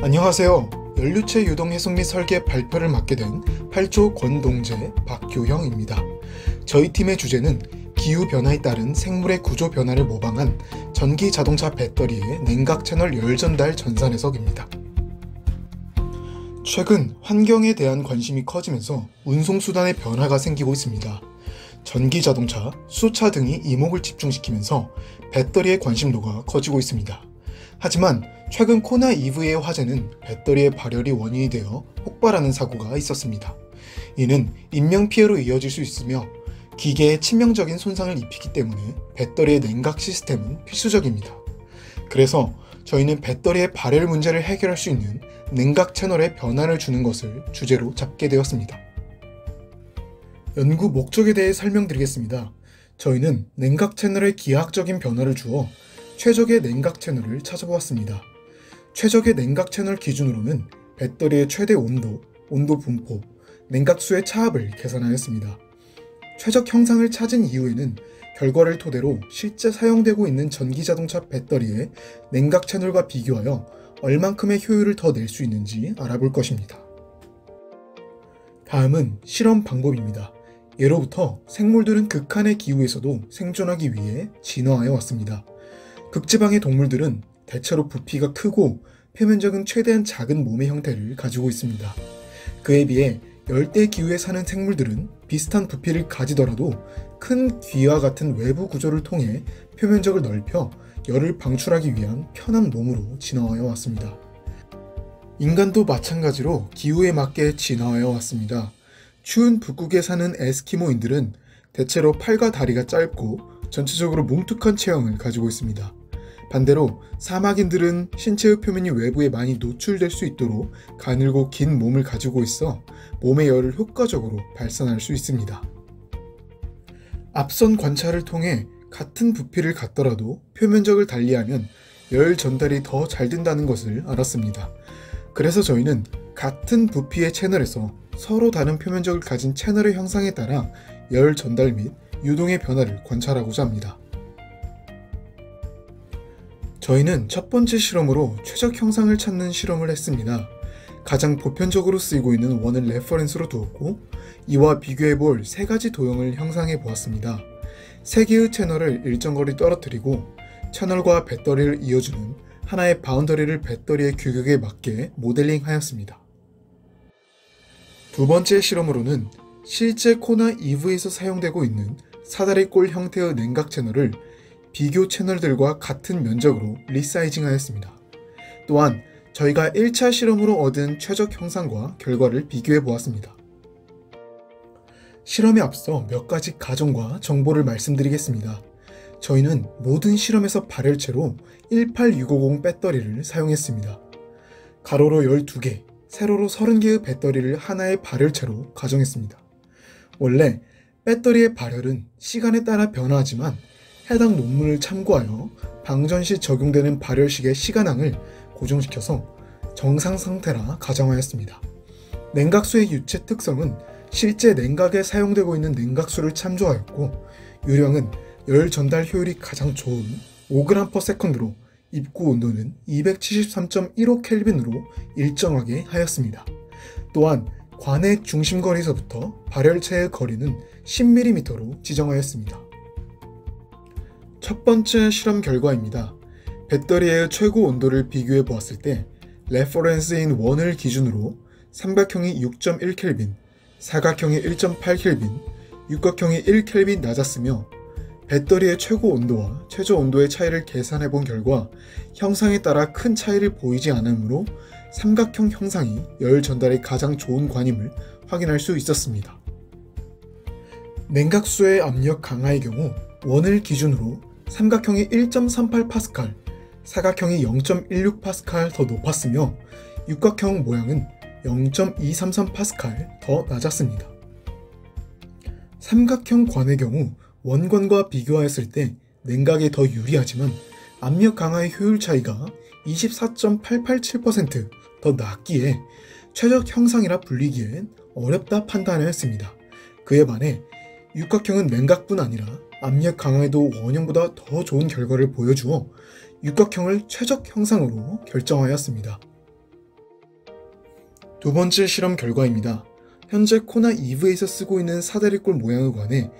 안녕하세요. 연료체 유동 해석 및 설계 발표를 맡게 된 8조 권동재 박규형입니다. 저희 팀의 주제는 기후변화에 따른 생물의 구조 변화를 모방한 전기 자동차 배터리의 냉각 채널 열 전달 전산 해석입니다. 최근 환경에 대한 관심이 커지면서 운송수단의 변화가 생기고 있습니다. 전기 자동차, 수소차 등이 이목을 집중시키면서 배터리의 관심도가 커지고 있습니다. 하지만 최근 코나 EV의 화재는 배터리의 발열이 원인이 되어 폭발하는 사고가 있었습니다. 이는 인명피해로 이어질 수 있으며 기계에 치명적인 손상을 입히기 때문에 배터리의 냉각 시스템은 필수적입니다. 그래서 저희는 배터리의 발열 문제를 해결할 수 있는 냉각 채널에 변화를 주는 것을 주제로 잡게 되었습니다. 연구 목적에 대해 설명드리겠습니다. 저희는 냉각 채널에 기하학적인 변화를 주어 최적의 냉각 채널을 찾아보았습니다. 최적의 냉각 채널 기준으로는 배터리의 최대 온도, 온도 분포, 냉각수의 차압을 계산하였습니다. 최적 형상을 찾은 이후에는 결과를 토대로 실제 사용되고 있는 전기자동차 배터리의 냉각 채널과 비교하여 얼만큼의 효율을 더 낼 수 있는지 알아볼 것입니다. 다음은 실험 방법입니다. 예로부터 생물들은 극한의 기후에서도 생존하기 위해 진화하여 왔습니다. 극지방의 동물들은 대체로 부피가 크고 표면적은 최대한 작은 몸의 형태를 가지고 있습니다. 그에 비해 열대 기후에 사는 생물들은 비슷한 부피를 가지더라도 큰 귀와 같은 외부 구조를 통해 표면적을 넓혀 열을 방출하기 위한 편한 몸으로 진화하여 왔습니다. 인간도 마찬가지로 기후에 맞게 진화하여 왔습니다. 추운 북극에 사는 에스키모인들은 대체로 팔과 다리가 짧고 전체적으로 뭉툭한 체형을 가지고 있습니다. 반대로 사막인들은 신체의 표면이 외부에 많이 노출될 수 있도록 가늘고 긴 몸을 가지고 있어 몸의 열을 효과적으로 발산할 수 있습니다. 앞선 관찰을 통해 같은 부피를 갖더라도 표면적을 달리하면 열 전달이 더 잘 된다는 것을 알았습니다. 그래서 저희는 같은 부피의 채널에서 서로 다른 표면적을 가진 채널의 형상에 따라 열 전달 및 유동의 변화를 관찰하고자 합니다. 저희는 첫 번째 실험으로 최적 형상을 찾는 실험을 했습니다. 가장 보편적으로 쓰이고 있는 원을 레퍼런스로 두었고 이와 비교해볼 세 가지 도형을 형상해 보았습니다. 세 개의 채널을 일정 거리 떨어뜨리고 채널과 배터리를 이어주는 하나의 바운더리를 배터리의 규격에 맞게 모델링 하였습니다. 두 번째 실험으로는 실제 코나 EV에서 사용되고 있는 사다리꼴 형태의 냉각 채널을 비교 채널들과 같은 면적으로 리사이징 하였습니다. 또한 저희가 1차 실험으로 얻은 최적 형상과 결과를 비교해 보았습니다. 실험에 앞서 몇 가지 가정과 정보를 말씀드리겠습니다. 저희는 모든 실험에서 발열체로 18650 배터리를 사용했습니다. 가로로 12개, 세로로 30개의 배터리를 하나의 발열체로 가정했습니다. 원래 배터리의 발열은 시간에 따라 변화하지만 해당 논문을 참고하여 방전 시 적용되는 발열식의 시간항을 고정시켜서 정상 상태라 가정하였습니다. 냉각수의 유체 특성은 실제 냉각에 사용되고 있는 냉각수를 참조하였고 유령은 열 전달 효율이 가장 좋은 5g/s로 입구 온도는 273.15켈빈으로 일정하게 하였습니다. 또한 관의 중심거리에서부터 발열체의 거리는 10mm로 지정하였습니다. 첫 번째 실험 결과입니다. 배터리의 최고 온도를 비교해 보았을 때 레퍼런스인 원을 기준으로 삼각형이 6.1켈빈, 사각형이 1.8켈빈, 육각형이 1켈빈 낮았으며 배터리의 최고 온도와 최저 온도의 차이를 계산해 본 결과 형상에 따라 큰 차이를 보이지 않으므로 삼각형 형상이 열 전달에 가장 좋은 관임을 확인할 수 있었습니다. 냉각수의 압력 강화의 경우 원을 기준으로 삼각형이 1.38파스칼, 사각형이 0.16파스칼 더 높았으며 육각형 모양은 0.233파스칼 더 낮았습니다. 삼각형 관의 경우 원관과 비교하였을 때 냉각에 더 유리하지만 압력 강화의 효율 차이가 24.887% 더 낮기에 최적 형상이라 불리기엔 어렵다 판단하였습니다. 그에 반해 육각형은 냉각뿐 아니라 압력 강화에도 원형보다 더 좋은 결과를 보여주어 육각형을 최적 형상으로 결정하였습니다. 두 번째 실험 결과입니다. 현재 코나 이브에서 쓰고 있는 사다리꼴 모양에 관해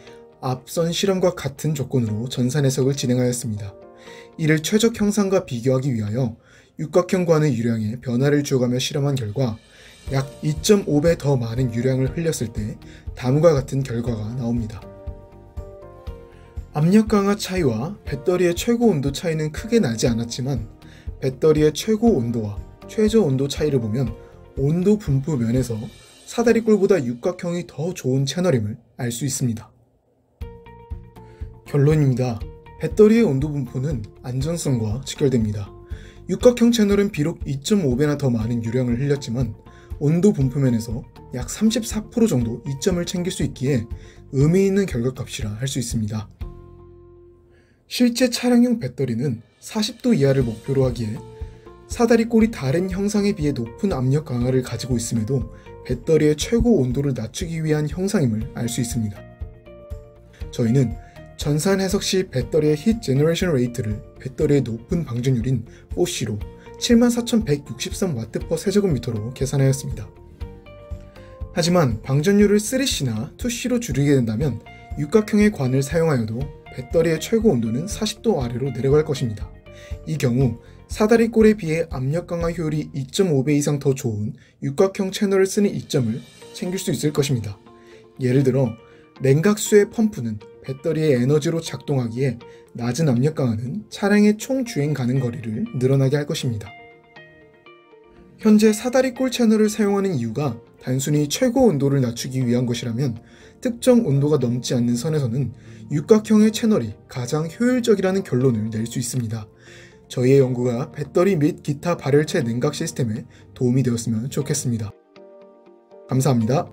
앞선 실험과 같은 조건으로 전산 해석을 진행하였습니다. 이를 최적 형상과 비교하기 위하여 육각형관의 유량에 변화를 주어가며 실험한 결과 약 2.5배 더 많은 유량을 흘렸을 때 다음과 같은 결과가 나옵니다. 압력 강화 차이와 배터리의 최고 온도 차이는 크게 나지 않았지만 배터리의 최고 온도와 최저 온도 차이를 보면 온도 분포 면에서 사다리꼴보다 육각형이 더 좋은 채널임을 알 수 있습니다. 결론입니다. 배터리의 온도 분포는 안전성과 직결됩니다. 육각형 채널은 비록 2.5배나 더 많은 유량을 흘렸지만 온도 분포 면에서 약 34% 정도 이점을 챙길 수 있기에 의미 있는 결과값이라 할 수 있습니다. 실제 차량용 배터리는 40도 이하를 목표로 하기에 사다리꼴이 다른 형상에 비해 높은 압력 강화를 가지고 있음에도 배터리의 최고 온도를 낮추기 위한 형상임을 알 수 있습니다. 저희는 전산 해석 시 배터리의 히트 제너레이션 레이트를 배터리의 높은 방전율인 4C로 74,163W/s 세제곱미터로 계산하였습니다. 하지만 방전율을 3C나 2C로 줄이게 된다면 육각형의 관을 사용하여도 배터리의 최고 온도는 40도 아래로 내려갈 것입니다. 이 경우 사다리꼴에 비해 압력 강화 효율이 2.5배 이상 더 좋은 육각형 채널을 쓰는 이점을 챙길 수 있을 것입니다. 예를 들어 냉각수의 펌프는 배터리의 에너지로 작동하기에 낮은 압력 강화는 차량의 총 주행 가능 거리를 늘어나게 할 것입니다. 현재 사다리꼴 채널을 사용하는 이유가 단순히 최고 온도를 낮추기 위한 것이라면 특정 온도가 넘지 않는 선에서는 육각형의 채널이 가장 효율적이라는 결론을 낼 수 있습니다. 저희의 연구가 배터리 및 기타 발열체 냉각 시스템에 도움이 되었으면 좋겠습니다. 감사합니다.